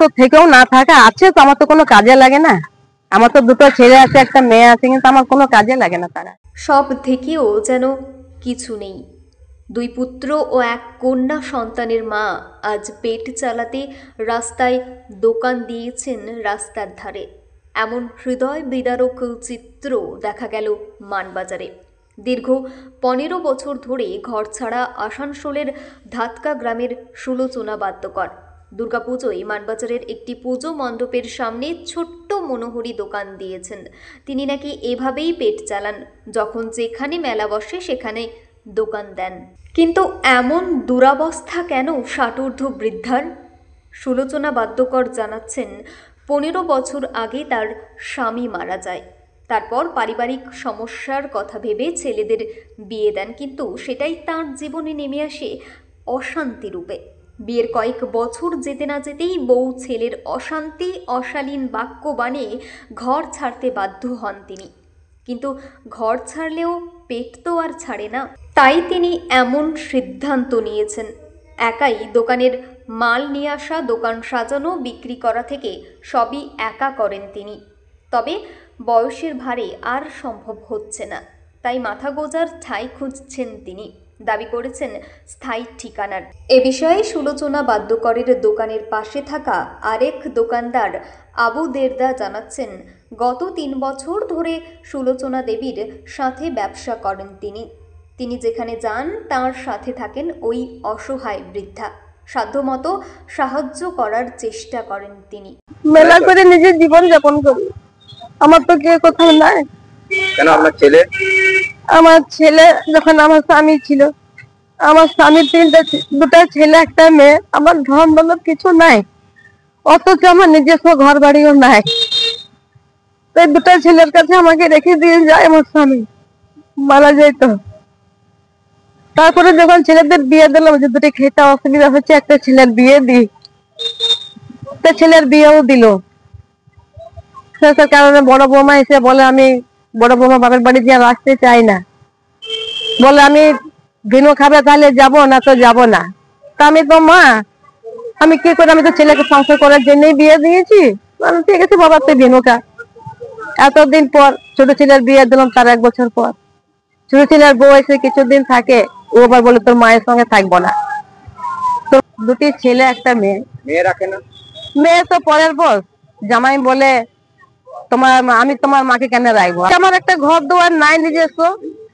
তো থেকেও না থাকা আছে তো আমার তো কোনো কাজে লাগে না। আমার তো দুটো ছেলে আছে, একটা মেয়ে আছে, কিন্তু আমার কোনো কাজে লাগে না। তারা সব থেকেও যেন কিছু নেই। দুই পুত্র ও এক কন্যা সন্তানের মা আজ পেট চালাতে রাস্তায় দোকান দিয়েছেন রাস্তার ধারে। এমন হৃদয় বিদারক চিত্র দেখা গেল মানবাজারে। দীর্ঘ 15 বছর ধরে ঘর ছাড়া আসানসোলের ধাতকা গ্রামের সুলোচনা বাদ্যকর দুর্গাপুজোয় মানবাজারের একটি পুজো মণ্ডপের সামনে ছোট্ট মনোহরি দোকান দিয়েছেন। তিনি নাকি এভাবেই পেট চালান, যখন যেখানে মেলা বসে সেখানে দোকান দেন। কিন্তু এমন দুরাবস্থা কেন ষাটোর্ধ্ব বৃদ্ধার? সুলোচনা বাদ্যকর জানাচ্ছেন 15 বছর আগে তার স্বামী মারা যায়। তারপর পারিবারিক সমস্যার কথা ভেবে ছেলেদের বিয়ে দেন, কিন্তু সেটাই তাঁর জীবনে নেমে আসে অশান্তি রূপে। বিয়ের কয়েক বছর যেতে না যেতেই বউ ছেলের অশান্তি অশালীন বাক্য বানিয়ে ঘর ছাড়তে বাধ্য হন তিনি। কিন্তু ঘর ছাড়লেও পেট তো আর ছাড়ে না, তাই তিনি এমন সিদ্ধান্ত নিয়েছেন। একাই দোকানের মাল নিয়ে আসা, দোকান সাজানো, বিক্রি করা থেকে সবই একা করেন তিনি। তবে বয়সের ভারে আর সম্ভব হচ্ছে না, তাই মাথা গোঁজার ঠাঁই খুঁজছেন তিনি। দাবি করেছেন স্থায়ী ঠিকানার। এ বিষয়ে সুলোচনা বাদ্যকরের দোকানের পাশে থাকা আরেক দোকানদার আবু দেরদা জানাচ্ছেন, গত 3 বছর ধরে সুলোচনা দেবীর সাথে ব্যবসা করেন তিনি। তিনি যেখানে যান তার সাথে থাকেন ওই অসহায় বৃদ্ধা। সাধ্যমতো সাহায্য করার চেষ্টা করেন তিনি। মেলা করে নিজের জীবন যাপন করি, আমার তো কে কোথাও নাই। কেন আপনার ছেলে? আমার ছেলে যখন আমার স্বামী ছিল, আমার স্বামীর দুটা ছেলে একটা মেয়ে, আমার ধন দৌলত কিছু নাই, অথচ আমার নিজস্ব ঘর বাড়িও নাই। এই দুটা ছেলের কাছে আমাকে রেখে দিয়ে যায় আমার স্বামী, মারা যেত। তারপরে যখন ছেলেদের বিয়ে দিলাম, যে দুটি খেতে অসুবিধা হচ্ছে, একটা ছেলের বিয়ে দিই, একটা ছেলের বিয়েও দিল। সেটার কারণে বড় বৌমা এসে বলে, আমি বড় বৌমা বাপের বাড়ি দিয়ে আসতে চাই না, বলে আমি ভিনো খাবে তাহলে যাবো, না তো যাবো না। তা আমি তো মা, আমি কি করে, আমি তো ছেলেকে সংসার করার জন্যই বিয়ে দিয়েছি। ঠিক আছে বাবা, তুই ভিনো খা। এতদিন পর ছোট ছেলের বিয়ে দিলাম, তার 1 বছর পর ছোট ছেলের বউ এসে কিছুদিন থাকে, ও আবার বলে তোর মায়ের সঙ্গে থাকবো না। তো দুটি ছেলে একটা মেয়ে। মেয়ে রাখে না? মেয়ে তো পরের বস। জামাই বলে, আমি তোমার মাকে কেন রাখবো? আমার একটা ঘর দুয়ার নাই নিজস্ব,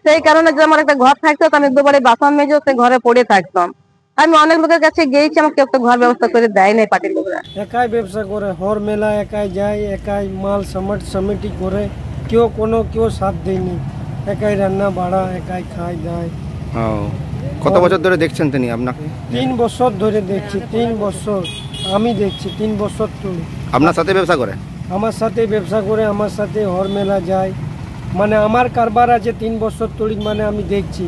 সেই কারণে যে আমার একটা ঘর থাকতো, আমি দুবারে বাসন মেজে সে ঘরে পড়ে থাকতাম। আমি অনেক লোকের কাছে গিয়েছি, আমাকে একটা ঘর ব্যবস্থা করে দেয় নাই পার্টির লোকরা। একাই ব্যবসা করে, হর মেলা একাই যায়, একাই মাল সমিটি করে, কেউ সাথ দেয়নি। একাই রান্না বাড়া, একাই খায় দেয়। কত বছর ধরে দেখছেন তিনি আপনাকে? 3 বছর ধরে দেখছি, 3 বছর আমি দেখছি, 3 বছর তুলি। আপনার সাথে ব্যবসা করে? আমার সাথে ব্যবসা করে, আমার সাথে হর মেলা যায়, মানে আমার কারবার আছে 3 বছর তলিক, মানে আমি দেখছি।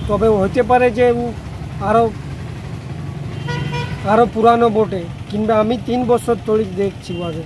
তবে হতে পারে যে আরো পুরানো বটে, কিংবা আমি 3 বছর তলিক দেখছি আগে।